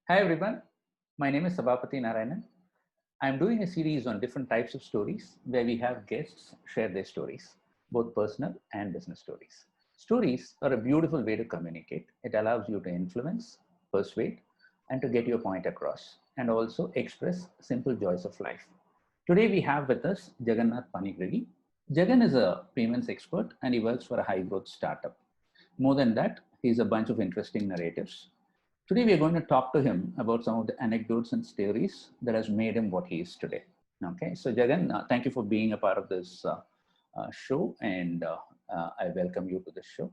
Hi everyone, my name is Sabapati Narayanan. I'm doing a series on different types of stories where we have guests share their stories, both personal and business stories. Stories are a beautiful way to communicate. It allows you to influence, persuade, and to get your point across, and also express simple joys of life. Today we have with us Jagannath Panigradi. Jagan is a payments expert and he works for a high growth startup. More than that, he's a bunch of interesting narratives. Today, we are going to talk to him about some of the anecdotes and stories that has made him what he is today. Okay, so Jagan, thank you for being a part of this show, and I welcome you to the show.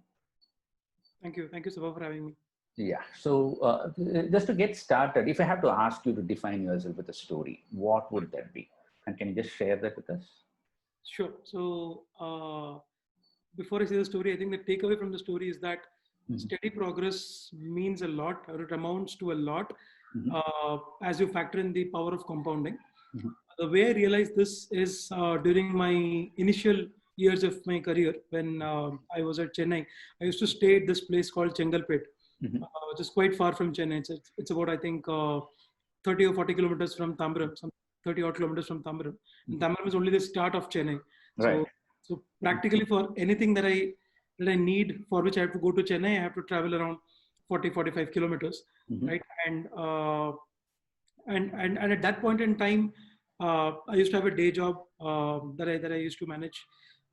Thank you. Thank you, Sabha, for having me. Yeah, so just to get started, if I have to ask you to define yourself with a story, what would that be? And can you just share that with us? Sure. So, before I say the story, I think the takeaway from the story is that Mhm. steady progress means a lot, or it amounts to a lot, Mhm. as you factor in the power of compounding. Mhm. The way I realized this is during my initial years of my career when I was at Chennai. I used to stay at this place called Chengalpet, Mhm. which is quite far from Chennai. It's about, I think, 30 or 40 kilometers from Tambaram, some 30 odd kilometers from Tambaram. And Mhm. Tambaram is only the start of Chennai. Right. So practically for anything that I need, for which I have to go to Chennai, I have to travel around 40, 45 kilometers, Mhm. right? And at that point in time, I used to have a day job that I used to manage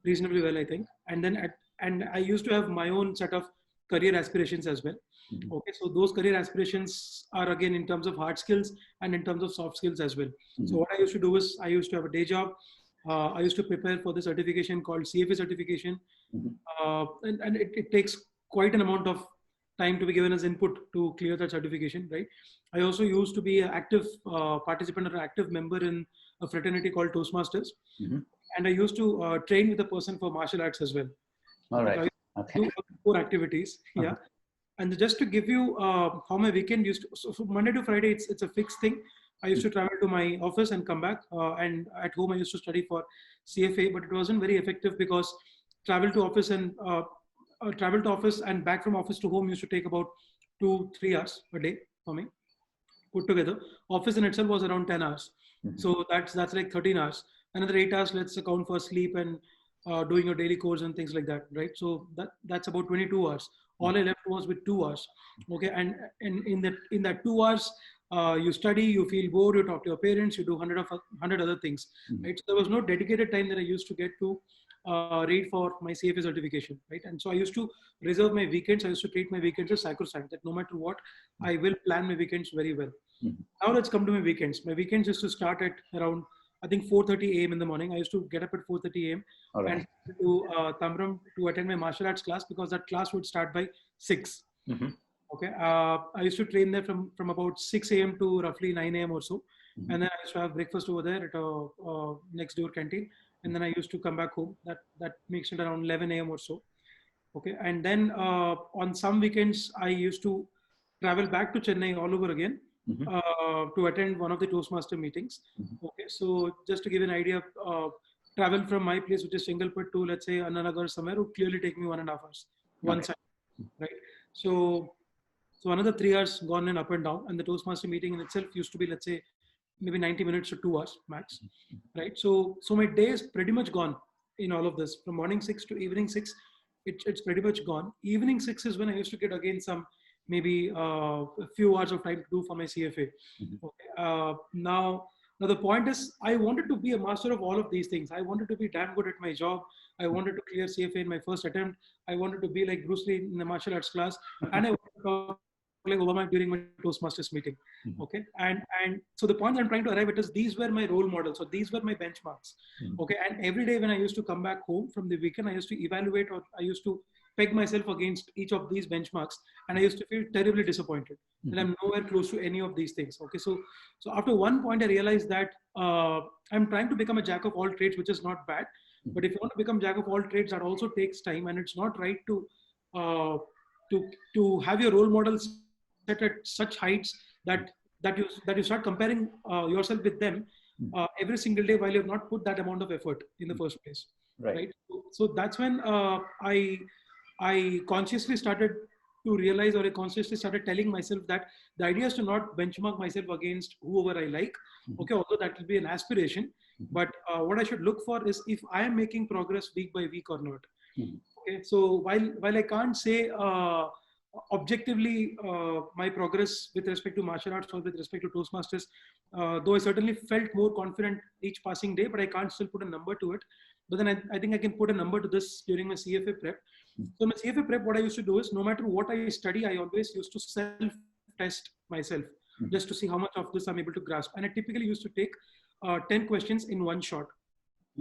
reasonably well, I think. And I used to have my own set of career aspirations as well. Mhm. Okay, so those career aspirations are again in terms of hard skills and in terms of soft skills as well. So Mhm. what I used to do is I used to have a day job. I used to prepare for the certification called CFA certification, Mhm. and it takes quite an amount of time to be given as input to clear that certification, right? I also used to be an active participant or active member in a fraternity called Toastmasters, Mhm. and I used to train with a person for martial arts as well. All Okay, so right. I Okay. do all four activities, Uh-huh. yeah. And just to give you how my weekend used to, so from Monday to Friday, it's a fixed thing. I used to travel to my office and come back, and at home I used to study for CFA, but it wasn't very effective because travel to office and travel to office and back from office to home used to take about 2 3 hours a day for me put together. Office in itself was around 10 hours. Mhm. So that's like 13 hours. Another 8 hours, let's account for sleep and doing your daily course and things like that, right? So that's about 22 hours. All I left was with 2 hours. Okay. And in that 2 hours, you study, you feel bored, you talk to your parents, you do 100 other things, Mhm. right? So there was no dedicated time that I used to get to read for my CFA certification, right? And so I used to reserve my weekends. I used to treat my weekends as sacrosanct, that no matter what, I will plan my weekends very well. Mhm. Now let's come to my weekends. My weekends used to start at around, I think, 4:30 a.m. in the morning. I used to get up at 4:30 a.m. All and right. to Tamram to attend my martial arts class because that class would start by 6. Mhm. Okay. I used to train there from about 6 a.m. to roughly 9 a.m. or so. Mhm. And then I used to have breakfast over there at a next door canteen. And then I used to come back home. That makes it around 11 a.m. or so. Okay. And then on some weekends, I used to travel back to Chennai all over again Mhm. to attend one of the Toastmaster meetings. Mhm. Okay. So just to give an idea, travel from my place, which is Chengalpet, to let's say Annanagar somewhere, would clearly take me 1.5 hours, one Okay. side, right? So so another 3 hours gone in up and down, and the Toastmaster meeting in itself used to be, let's say, maybe 90 minutes to 2 hours max, right? So my day is pretty much gone in all of this from morning 6 to evening 6. It's pretty much gone. Evening 6 is when I used to get again some maybe a few hours of time to do for my CFA. Mhm. Okay. Now the point is, I wanted to be a master of all of these things. I wanted to be damn good at my job. I wanted to clear CFA in my first attempt. I wanted to be like Bruce Lee in the martial arts class, and I wanted to talk like Obama during my Toastmasters meeting. Okay, Mhm. and so the point that I'm trying to arrive at is these were my role models, so these were my benchmarks. Mhm. Okay, and every day when I used to come back home from the weekend, I used to evaluate, or I used to peg myself against each of these benchmarks, and I used to feel terribly disappointed that Mhm. I'm nowhere close to any of these things. Okay, so after one point, I realized that I'm trying to become a jack of all trades, which is not bad. Mhm. But if you want to become jack of all trades, that also takes time, and it's not right uh, to have your role models set at such heights that you start comparing yourself with them Mhm. every single day while you have not put that amount of effort in the first place, Right. right? So that's when I consciously started to realize, or I consciously started telling myself that the idea is to not benchmark myself against whoever I like. Okay, although that will be an aspiration, but what I should look for is if I am making progress week by week or not. Okay, so while I can't say objectively my progress with respect to martial arts or with respect to Toastmasters, though I certainly felt more confident each passing day, but I can't still put a number to it. But then I think I can put a number to this during my CFA prep. So my CFA prep, what I used to do is no matter what I study, I always used to self-test myself just to see how much of this I'm able to grasp. And I typically used to take 10 questions in one shot.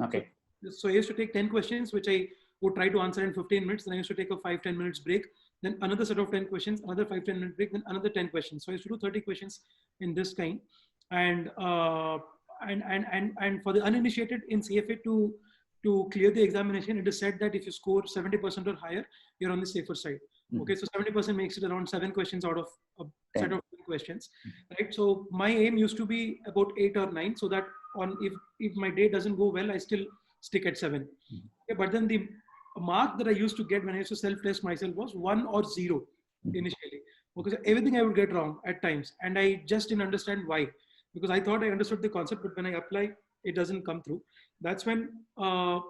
Okay. So I used to take 10 questions, which I would try to answer in 15 minutes. Then I used to take a 5-10 minutes break. Then another set of 10 questions, another 5-10 minute break, then another 10 questions. So I used to do 30 questions in this kind. And for the uninitiated in CFA to clear the examination, it is said that if you score 70% or higher, you're on the safer side. Okay, so 70% makes it around 7 questions out of a set of 10 questions, right? So my aim used to be about 8 or 9, so that if my day doesn't go well, I still stick at 7. Okay, but then the mark that I used to get when I used to self-test myself was 1 or 0 initially. Okay, so everything I would get wrong at times, and I just didn't understand why, because I thought I understood the concept, but when I apply, it doesn't come through. That's when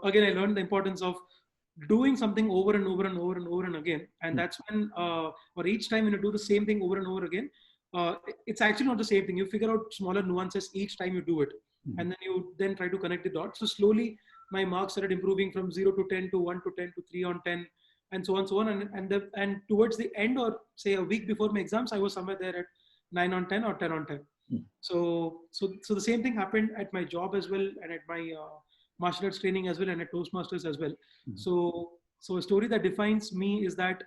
again I learned the importance of doing something over and over and over and over and again. And that's when or each time when you do the same thing over and over again, it's actually not the same thing. You figure out smaller nuances each time you do it, and then you then try to connect the dots. So slowly my marks started improving from 0 to 10 to 1 to 10 to 3 on 10, and so on, so on. And towards the end, or say a week before my exams, I was somewhere there at 9 on 10 or 10 on 10. So the same thing happened at my job as well, and at my martial arts training as well, and at Toastmasters as well. So a story that defines me is that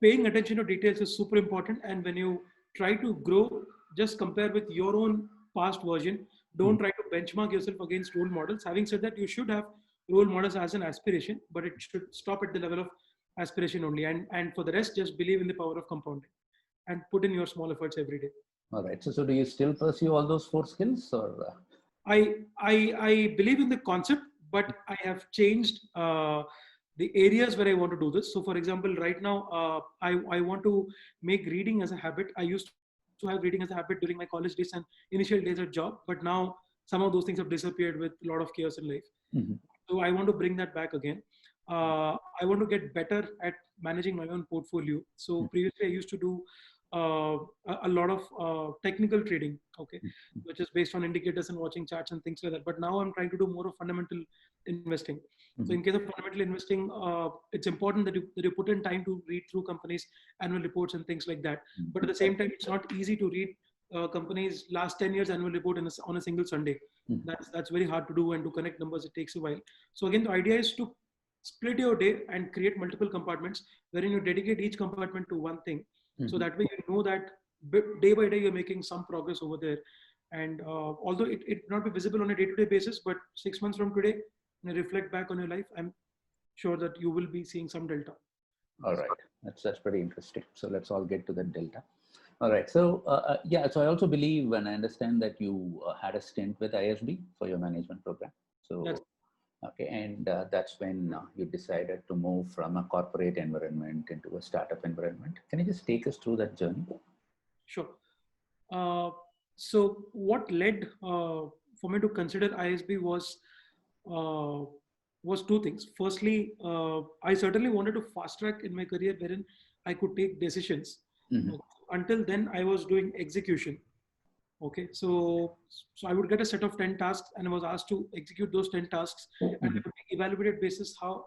paying attention to details is super important. And when you try to grow, just compare with your own past version. Don't try to benchmark yourself against role models. Having said that, you should have role models as an aspiration, but it should stop at the level of aspiration only. And for the rest, just believe in the power of compounding and put in your small efforts every day. All right. So do you still pursue all those 4 skills, or? I believe in the concept, but I have changed the areas where I want to do this. So for example, right now, I want to make reading as a habit. I used to have reading as a habit during my college days and initial days at job, but now some of those things have disappeared with a lot of chaos in life. So I want to bring that back again. I want to get better at managing my own portfolio. So previously I used to do a lot of technical trading, okay, which is based on indicators and watching charts and things like that. But now I'm trying to do more of fundamental investing. So in case of fundamental investing, it's important that you put in time to read through companies' annual reports and things like that. But at the same time, it's not easy to read companies' last 10 years annual report on a single Sunday. That's very hard to do, and to connect numbers, it takes a while. So again, the idea is to split your day and create multiple compartments wherein you dedicate each compartment to one thing. So that way you know that day by day you're making some progress over there. And although it not be visible on a day-to-day basis, but 6 months from today, when you reflect back on your life, I'm sure that you will be seeing some delta. All right, that's pretty interesting. So let's all get to that delta. All right, so yeah, so I also believe and I understand that you had a stint with ISB for your management program. So okay, and that's when you decided to move from a corporate environment into a startup environment. Can you just take us through that journey? Sure. So what led for me to consider ISB was 2 things. Firstly, I certainly wanted to fast track in my career wherein I could take decisions. Until then, I was doing execution. Okay, so I would get a set of 10 tasks, and I was asked to execute those 10 tasks, and I would be evaluated basis how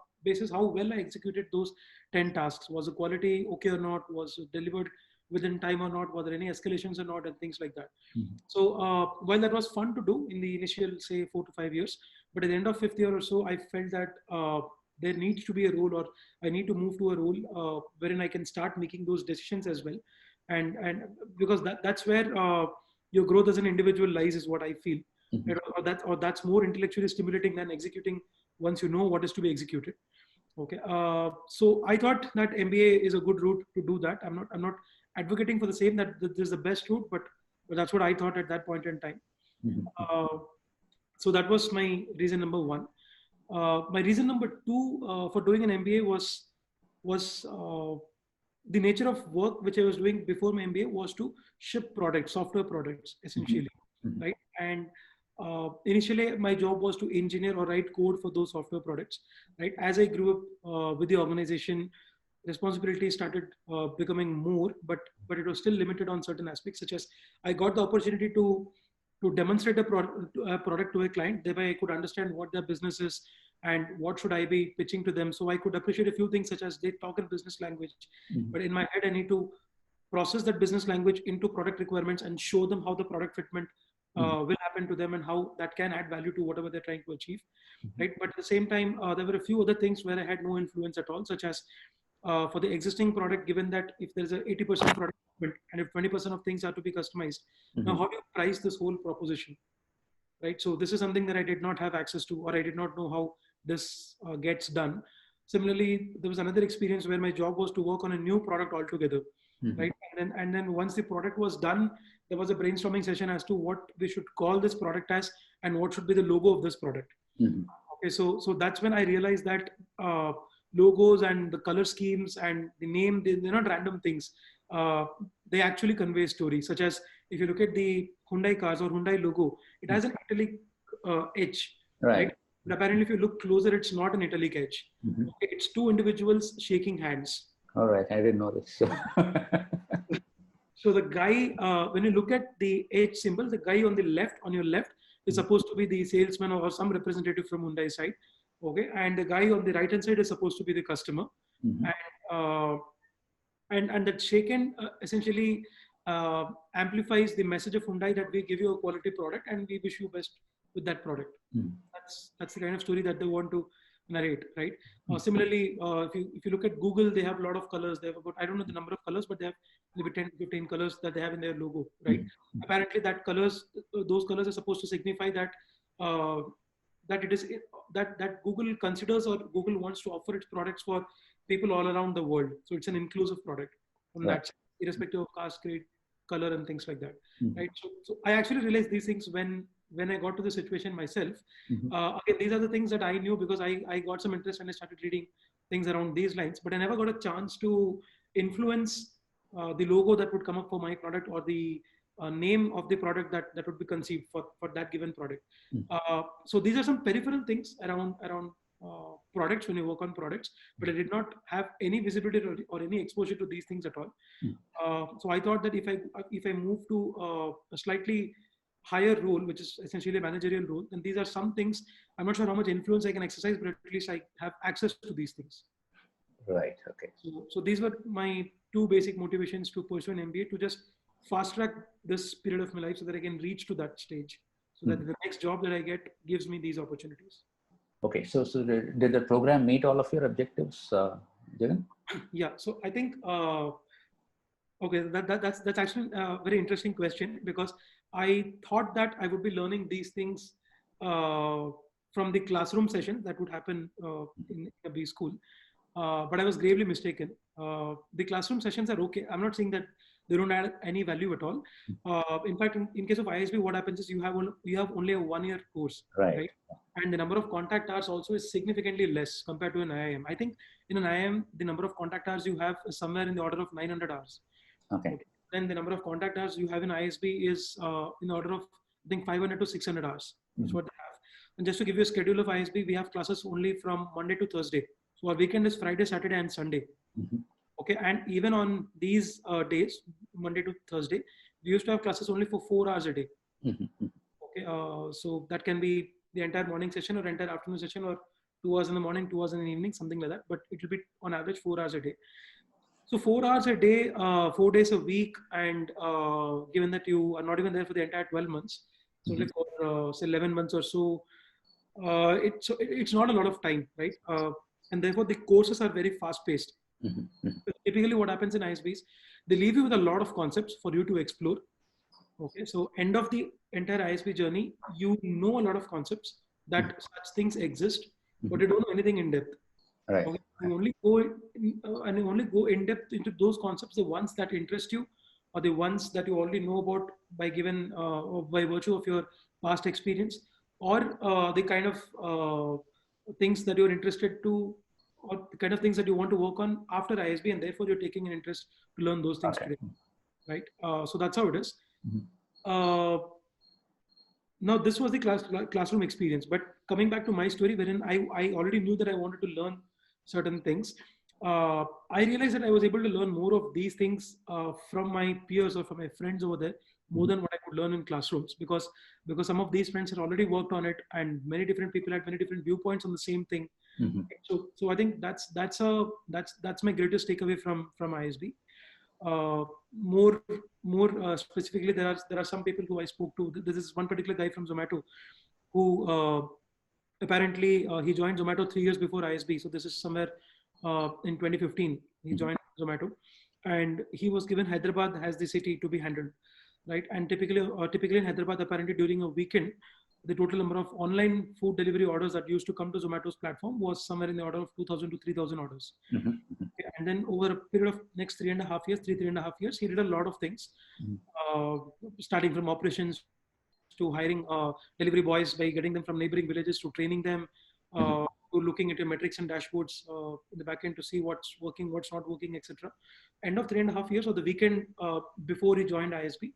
well I executed those 10 tasks. Was the quality okay or not? Was it delivered within time or not? Were there any escalations or not, and things like that. So while that was fun to do in the initial, say, 4 to 5 years, but at the end of 5th year or so, I felt that there needs to be a role, or I need to move to a role wherein I can start making those decisions as well, and because that's where your growth as an individual lies, is what I feel. Or that's more intellectually stimulating than executing once you know what is to be executed. Okay, so I thought that MBA is a good route to do that. I'm not advocating for the same that this is the best route, but that's what I thought at that point in time. So that was my reason number 1. My reason number 2 for doing an MBA was was the nature of work which I was doing before my MBA was to ship products, software products, essentially, right? And initially, my job was to engineer or write code for those software products, right? As I grew up with the organization, responsibility started becoming more, but it was still limited on certain aspects, such as I got the opportunity to demonstrate a product to a client. Thereby, I could understand what their business is and what should I be pitching to them. So I could appreciate a few things, such as they talk in business language, but in my head, I need to process that business language into product requirements and show them how the product fitment will happen to them and how that can add value to whatever they're trying to achieve, right? But at the same time, there were a few other things where I had no influence at all, such as for the existing product, given that if there's a 80% product and if 20% of things are to be customized, now how do you price this whole proposition, right? So this is something that I did not have access to, or I did not know how this gets done. Similarly, there was another experience where my job was to work on a new product altogether, right? And then once the product was done, there was a brainstorming session as to what we should call this product as and what should be the logo of this product. Okay, so that's when I realized that logos and the color schemes and the name, they're not random things. They actually convey stories, such as if you look at the Hyundai cars or Hyundai logo, it has an italic edge, right? But apparently, if you look closer, it's not an italic edge. Okay, it's two individuals shaking hands. All right, I didn't know this. So the guy, when you look at the edge symbol, the guy on your left, is supposed to be the salesman or some representative from Hyundai side. Okay, and the guy on the right hand side is supposed to be the customer. And that shaken essentially amplifies the message of Hyundai that we give you a quality product and we wish you best with that product. That's the kind of story that they want to narrate, right? Similarly, if you look at Google, they have a lot of colors. They have about, I don't know the number of colors, but they have maybe 10, 15 colors that they have in their logo, right? Apparently, those colors are supposed to signify that that it is that Google considers or Google wants to offer its products for people all around the world. So it's an inclusive product from that, irrespective of caste, creed, color, and things like that, right? So I actually realized these things when I got to the situation myself. Again, these are the things that I knew because I got some interest when I started reading things around these lines, but I never got a chance to influence the logo that would come up for my product or the name of the product that would be conceived for that given product. So these are some peripheral things around products when you work on products, but I did not have any visibility or any exposure to these things at all. So I thought that if I move to a slightly higher role, which is essentially a managerial role, then these are some things. I'm not sure how much influence I can exercise, but at least I have access to these things. Right. Okay. So these were my two basic motivations to pursue an MBA, to just fast track this period of my life so that I can reach to that stage, so that the next job that I get gives me these opportunities. Okay. So did the program meet all of your objectives, Jagan? Yeah. So I think okay, that's actually a very interesting question, because I thought that I would be learning these things from the classroom session that would happen in a B school. But I was gravely mistaken. The classroom sessions are okay. I'm not saying that they don't add any value at all. In fact, in case of ISB, what happens is you have only a 1-year course, right? And the number of contact hours also is significantly less compared to an IIM. I think in an IIM, the number of contact hours you have is somewhere in the order of 900 hours. Okay. Then the number of contact hours you have in ISB is in the order of, I think, 500 to 600 hours. That's what they have. And just to give you a schedule of ISB, we have classes only from Monday to Thursday. So our weekend is Friday, Saturday, and Sunday. Okay, and even on these days, Monday to Thursday, we used to have classes only for 4 hours a day. Okay, so that can be the entire morning session or entire afternoon session, or 2 hours in the morning, 2 hours in the evening, something like that. But it will be on average 4 hours a day. So 4 hours a day, 4 days a week, and given that you are not even there for the entire 12 months, so like for say 11 months or so, it's not a lot of time, right? And therefore the courses are very fast paced. Typically what happens in ISBs, they leave you with a lot of concepts for you to explore. Okay, so end of the entire ISB journey, you know a lot of concepts that such things exist, but you don't know anything in depth. Right. Okay? You only go in depth into those concepts, the ones that interest you, or the ones that you already know about by virtue of your past experience, or the kind of things that you're interested to or the kind of things that you want to work on after ISB, and therefore you're taking an interest to learn those things today, right? So that's how it is. Now this was the classroom experience, but coming back to my story, wherein I already knew that I wanted to learn certain things. I realized that I was able to learn more of these things from my peers or from my friends over there, more than what I could learn in classrooms, because some of these friends had already worked on it, and many different people had many different viewpoints on the same thing. So I think that's my greatest takeaway from ISB. More specifically, there are some people who I spoke to. This is one particular guy from Zomato who apparently he joined Zomato 3 years before ISB. So this is somewhere in 2015 he joined Zomato, and he was given Hyderabad as the city to be handled, right? And typically in Hyderabad, apparently during a weekend, the total number of online food delivery orders that used to come to Zomato's platform was somewhere in the order of 2,000 to 3,000 orders. And then over a period of next 3.5 years, he did a lot of things, starting from operations to hiring delivery boys by getting them from neighboring villages, to training them, to looking at your metrics and dashboards in the back end to see what's working, what's not working, etc. End of 3.5 years, or the weekend before he joined ISB,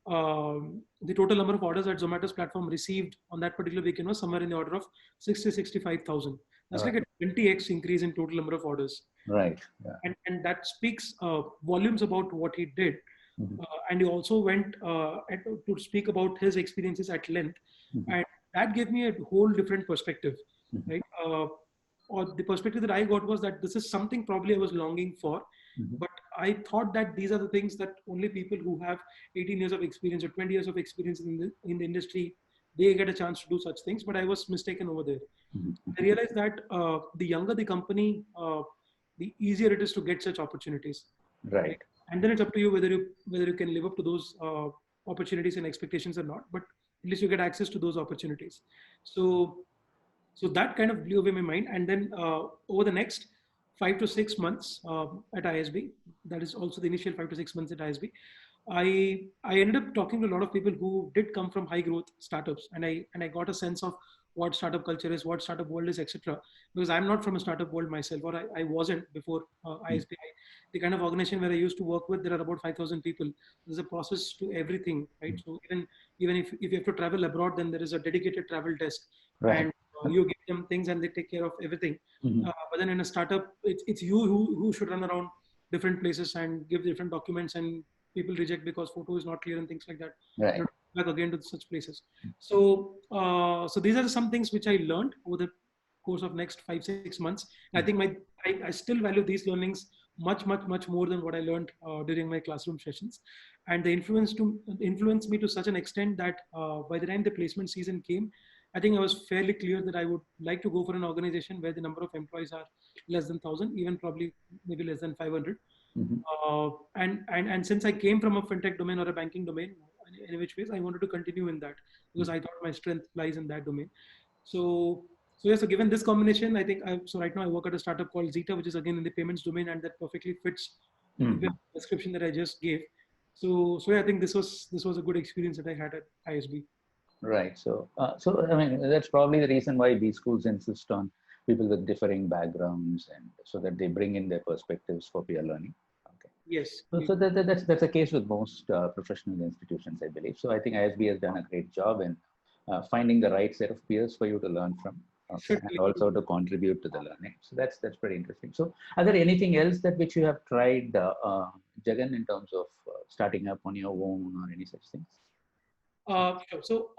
the total number of orders that Zomato's platform received on that particular weekend was somewhere in the order of 65,000. That's like a 20x increase in total number of orders. Right. Yeah. And that speaks volumes about what he did. And he also went to speak about his experiences at length. And that gave me a whole different perspective, right? Or the perspective that I got was that this is something probably I was longing for, but I thought that these are the things that only people who have 18 years of experience or 20 years of experience in the industry, they get a chance to do such things. But I was mistaken over there. I realized that the younger the company, the easier it is to get such opportunities. Right. And then it's up to you whether you can live up to those opportunities and expectations or not. But at least you get access to those opportunities. So that kind of blew away my mind. And then over the next 5 to 6 months at ISB, that is also the initial 5 to 6 months at ISB, I ended up talking to a lot of people who did come from high growth startups, and I got a sense of what startup culture is, what startup world is, etc. Because I'm not from a startup world myself, or I wasn't before ISB. The kind of organization where I used to work with, there are about 5,000 people. There's a process to everything, right? So even if you have to travel abroad, then there is a dedicated travel desk, and you give them things and they take care of everything. But then in a startup, it's you who should run around different places and give different documents, and people reject because photo is not clear and things like that. Right. Back again to such places. So these are some things which I learned over the course of next 5-6 months. And I think I still value these learnings much more than what I learned during my classroom sessions. And they influenced me to such an extent that by the time the placement season came, I think I was fairly clear that I would like to go for an organization where the number of employees are less than 1,000, even probably maybe less than 500. And since I came from a fintech domain or a banking domain, in which ways I wanted to continue in that, because I thought my strength lies in that domain. So given this combination, I think so right now I work at a startup called Zeta, which is again in the payments domain, and that perfectly fits the description that I just gave. So I think this was a good experience that I had at ISB. Right. So I mean, that's probably the reason why these schools insist on people with differing backgrounds, and so that they bring in their perspectives for peer learning. Okay. Yes. So that's a case with most professional institutions, I believe. So I think ISB has done a great job in finding the right set of peers for you to learn from, and also to contribute to the learning. So that's pretty interesting. So are there anything else that which you have tried, Jagan, in terms of starting up on your own or any such things? Sure. So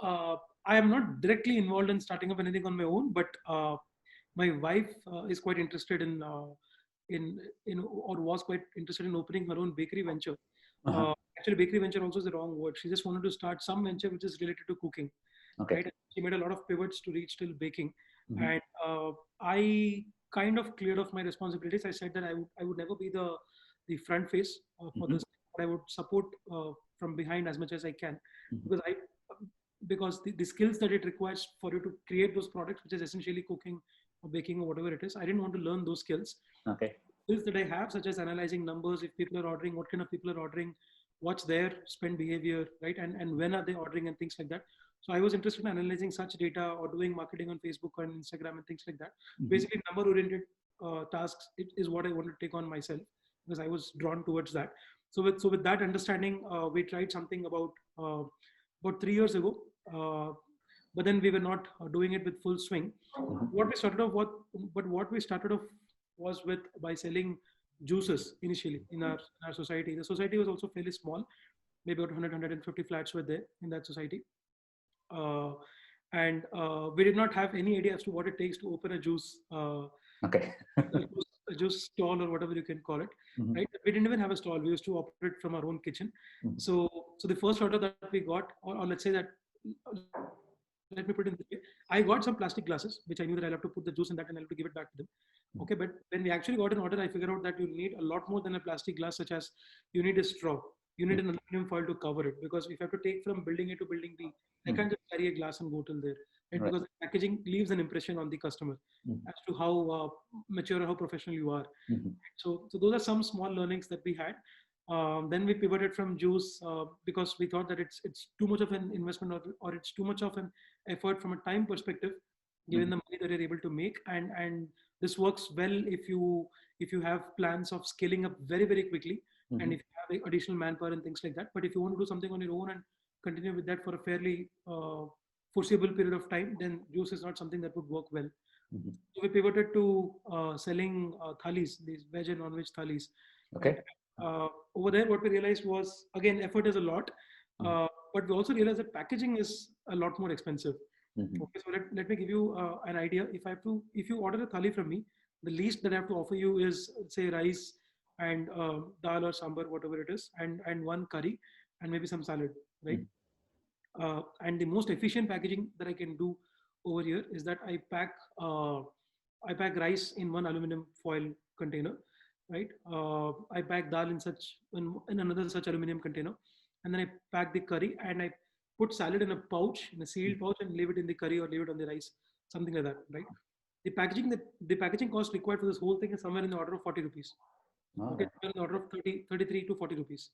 I am not directly involved in starting up anything on my own, but my wife is quite interested in or was quite interested in opening her own bakery venture. Actually, bakery venture also is the wrong word. She just wanted to start some venture which is related to cooking. Okay. Right? She made a lot of pivots to reach till baking, and I kind of cleared off my responsibilities. I said that I would never be the front face for this, but I would support from behind as much as I can, because the skills that it requires for you to create those products, which is essentially cooking or baking or whatever it is, I didn't want to learn those skills. Okay. Skills that I have, such as analyzing numbers, if people are ordering, what kind of people are ordering, what's their spend behavior, right? And when are they ordering and things like that. So I was interested in analyzing such data or doing marketing on Facebook and Instagram and things like that. Basically number oriented tasks is what I want to take on myself, because I was drawn towards that. So with that understanding, we tried something about 3 years ago, but then we were not doing it with full swing. What we started off what we started off was with by selling juices initially in our society. The society was also fairly small, maybe about 150 flats were there in that society. Uh, and we did not have any idea as to what it takes to open a juice Okay. a juice stall or whatever you can call it, right? We didn't even have a stall. We used to operate from our own kitchen. So the first order that we got, or let's say that, let me put it in this way, I got some plastic glasses, which I knew that I'll have to put the juice in that and I'll have to give it back to them. Okay, but when we actually got an order, I figured out that you need a lot more than a plastic glass, such as you need a straw. You need an aluminum foil to cover it, because if you have to take from building A to building B, I can't just carry a glass and go till there, right? Because the packaging leaves an impression on the customer as to how mature or how professional you are. So those are some small learnings that we had. Then we pivoted from juice because we thought that it's too much of an investment, or it's too much of an effort from a time perspective, given the money that you're able to make. And this works well if you have plans of scaling up very, very quickly, and if you have additional manpower and things like that. But if you want to do something on your own and continue with that for a fairly foreseeable period of time, then juice is not something that would work well. So we pivoted to selling thalis, these veg and non-veg thalis. Okay. Over there, what we realized was, again, effort is a lot, but we also realized that packaging is a lot more expensive. Okay, so let me give you an idea. If you order a thali from me, the least that I have to offer you is, say, rice and dal or sambar, whatever it is, and one curry and maybe some salad, right? And the most efficient packaging that I can do over here is that I pack rice in one aluminum foil container, right? I pack dal in another such aluminum container, and then I pack the curry and I put salad in a pouch, in a sealed pouch, and leave it in the curry or leave it on the rice, something like that, right? The packaging cost required for this whole thing is somewhere in the order of 40 rupees. Okay, in the order of 33 to 40 rupees.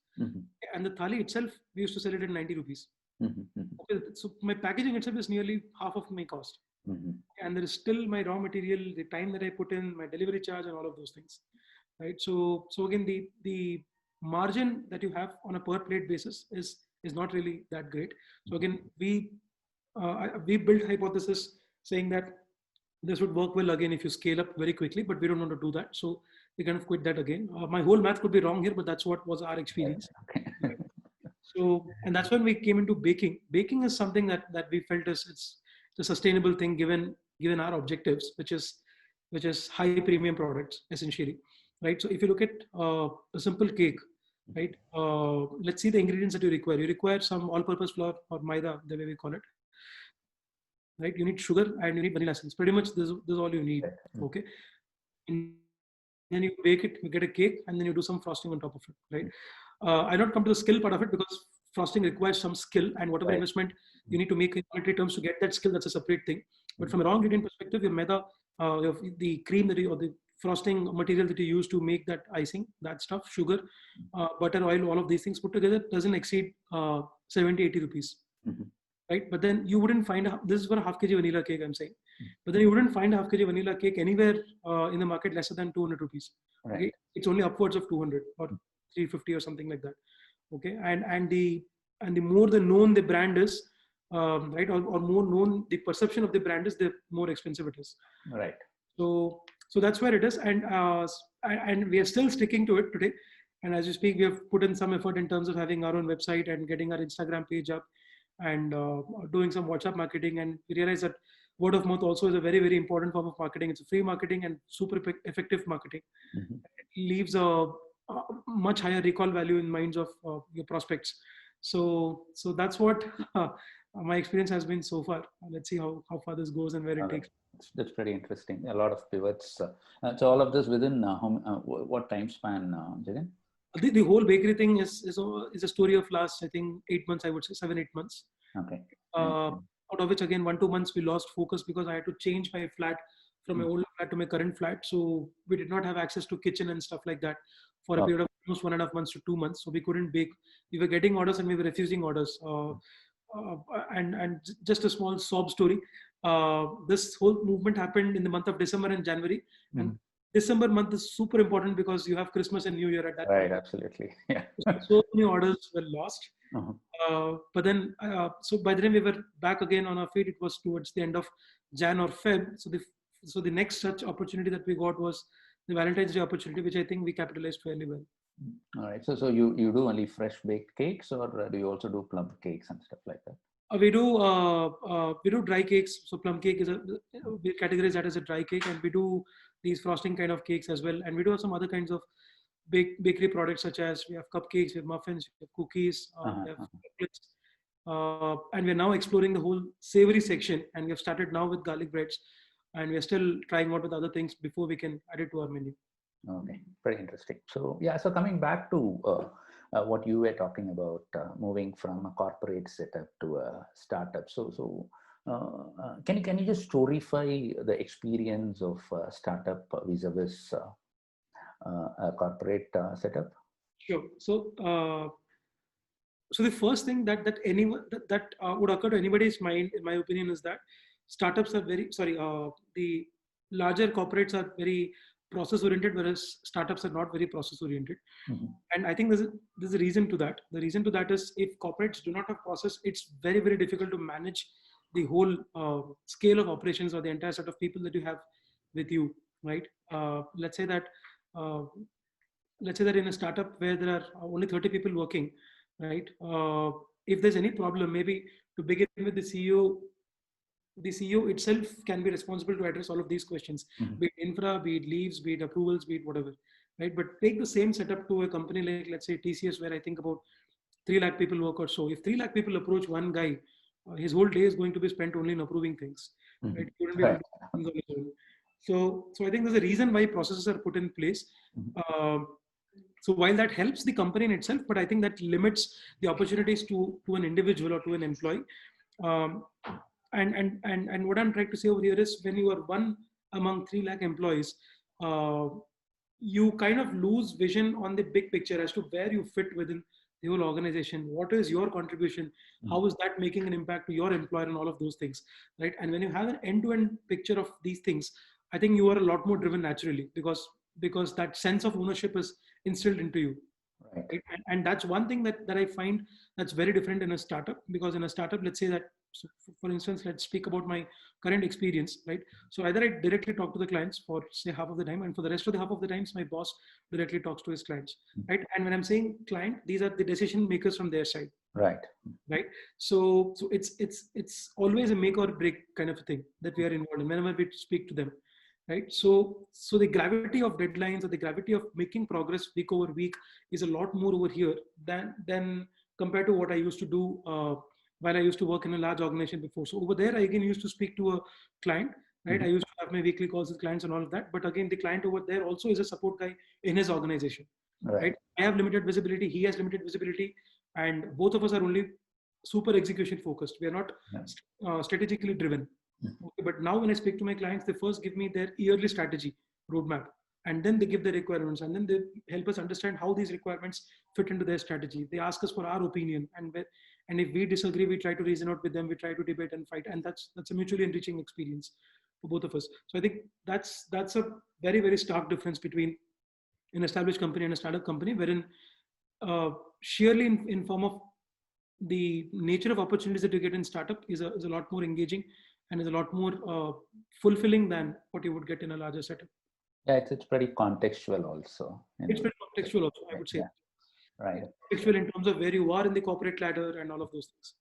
And the thali itself, we used to sell it at 90 rupees. Okay, so my packaging itself is nearly half of my cost. And there is still my raw material, the time that I put in, my delivery charge, and all of those things, right? So again, the margin that you have on a per plate basis is not really that great. So again, we built hypothesis saying that this would work well again if you scale up very quickly, but we don't want to do that. So we kind of quit that again. My whole math could be wrong here, but that's what was our experience. So, and that's when we came into baking. Baking is something that we felt it's a sustainable thing given our objectives, which is high premium products essentially, right? So if you look at a simple cake, right? Let's see the ingredients that you require. You require some all-purpose flour, or maida, the way we call it, right? You need sugar and you need vanilla essence. Pretty much this is all you need. Okay. And then you bake it, you get a cake, and then you do some frosting on top of it, right? I don't come to the skill part of it, because frosting requires some skill, and whatever investment you need to make in monetary terms to get that skill, that's a separate thing. But from a raw ingredient perspective, your maida, the cream or the frosting material that you use to make that icing, that stuff, sugar, butter, oil, all of these things put together doesn't exceed 70, 80 rupees. Right? But then you wouldn't find, this is for a half kg vanilla cake, I'm saying, but then you wouldn't find a half kg vanilla cake anywhere in the market lesser than 200 rupees. Right. Okay? It's only upwards of 200 or 350 or something like that. Okay. And the more known the brand is, right, or more known the perception of the brand is, the more expensive it is. Right. So that's where it is. And we are still sticking to it today. And as you speak, we have put in some effort in terms of having our own website and getting our Instagram page up, and doing some WhatsApp marketing. And we realize that word of mouth also is a very, very important form of marketing. It's a free marketing and super effective marketing. It leaves a much higher recall value in minds of your prospects. So that's what my experience has been so far. Let's see how far this goes and where it takes. That's pretty interesting. A lot of pivots. So all of this within what time span, Jagan? The whole bakery thing is a story of last, I think, 8 months, I would say 7-8 months. Okay. Out of which, again, 1-2 months we lost focus because I had to change my flat from my old flat to my current flat. So we did not have access to kitchen and stuff like that for a period of almost 1.5 months to 2 months. So we couldn't bake. We were getting orders and we were refusing orders. And just a small sob story. This whole movement happened in the month of December and January. And December month is super important because you have Christmas and New Year at that Right, point. absolutely. Yeah. So many orders were lost. Uh-huh. But then, so by the time we were back again on our feet, it was towards the end of Jan or Feb. So the next such opportunity that we got was the Valentine's Day opportunity, which I think we capitalized fairly well. All right. So you do only fresh baked cakes, or do you also do plum cakes and stuff like that? We do dry cakes. So plum cake is we categorize that as a dry cake, and we do these frosting kind of cakes as well. And we do have some other kinds of bakery products, such as we have cupcakes, we have muffins, we have cookies, we have chocolates. And we're now exploring the whole savory section, and we have started now with garlic breads, and we're still trying out with other things before we can add it to our menu. Okay, very interesting. So yeah, so coming back to what you were talking about, moving from a corporate setup to a startup. Can you just storify the experience of startup vis-a-vis a corporate setup? Sure. So the first thing that anyone that would occur to anybody's mind, in my opinion, is that startups are the larger corporates are very process oriented, whereas startups are not very process oriented. Mm-hmm. And I think there's a reason to that. The reason to that is, if corporates do not have process, it's very, very difficult to manage the whole scale of operations or the entire set of people that you have with you, right? Let's say that in a startup where there are only 30 people working, right? If there's any problem, maybe to begin with, the CEO itself can be responsible to address all of these questions, Mm-hmm. be it infra, be it leaves, be it approvals, be it whatever, right? But take the same setup to a company like, let's say, TCS, where I think about 3 lakh people work or so. If 3 lakh people approach one guy, his whole day is going to be spent only in approving things, Mm-hmm. right? He wouldn't be able to do things on his own. So I think there's a reason why processes are put in place. Mm-hmm. So while that helps the company in itself, but I think that limits the opportunities to an individual or to an employee. And what I'm trying to say over here is, when you are one among 3 lakh employees, you kind of lose vision on the big picture as to where you fit within the whole organization. What is your contribution? How is that making an impact to your employer, and all of those things, right? And when you have an end-to-end picture of these things, I think you are a lot more driven naturally, because that sense of ownership is instilled into you. Right? And that's one thing that I find that's very different in a startup. Because in a startup, let's say that, so for instance, let's speak about my current experience, right? So either I directly talk to the clients for, say, half of the time, and for the rest of the half of the times, my boss directly talks to his clients, right? And when I'm saying client, these are the decision makers from their side, right? So it's always a make or break kind of a thing that we are involved in whenever we speak to them, right? So the gravity of deadlines, or the gravity of making progress week over week, is a lot more over here than compared to what I used to do while I used to work in a large organization before. So over there, I again used to speak to a client, right? I used to have my weekly calls with clients and all of that. But again, the client over there also is a support guy in his organization, right? I have limited visibility, he has limited visibility, and both of us are only super execution focused. We are not strategically driven. Okay, but now when I speak to my clients, they first give me their yearly strategy roadmap, and then they give the requirements, and then they help us understand how these requirements fit into their strategy. They ask us for our opinion, and if we disagree, we try to reason out with them, we try to debate and fight, and that's a mutually enriching experience for both of us. So I think that's a very, very stark difference between an established company and a startup company, wherein sheerly in form of the nature of opportunities that you get in startup is a lot more engaging, and is a lot more fulfilling than what you would get in a larger setup. Yeah, it's pretty contextual also. It's pretty contextual also, I would say. Yeah. Right. It's contextual in terms of where you are in the corporate ladder and all of those things.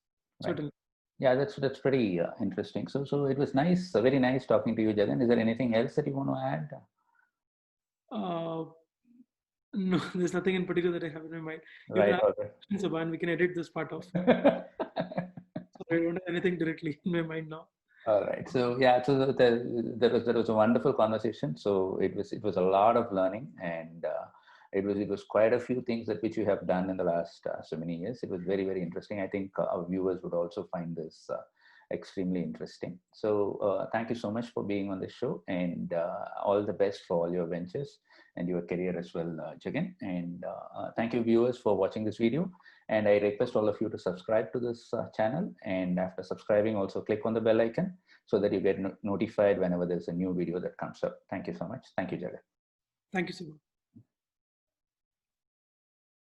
Right. Certainly. Yeah, that's pretty interesting. So it was nice, very nice talking to you, Jagan. Is there anything else that you want to add? No, there's nothing in particular that I have in my mind. Right. Saban, we can edit this part off. So I don't have anything directly in my mind now. All right. So yeah, so there was a wonderful conversation. So it was a lot of learning, and it was quite a few things that which you have done in the last so many years. It was very, very interesting. I think our viewers would also find this extremely interesting. So thank you so much for being on the show, and all the best for all your ventures and your career as well, Jagan. And thank you, viewers, for watching this video. And I request all of you to subscribe to this channel. And after subscribing, also click on the bell icon so that you get notified whenever there's a new video that comes up. Thank you so much. Thank you, Jagan. Thank you, Siva.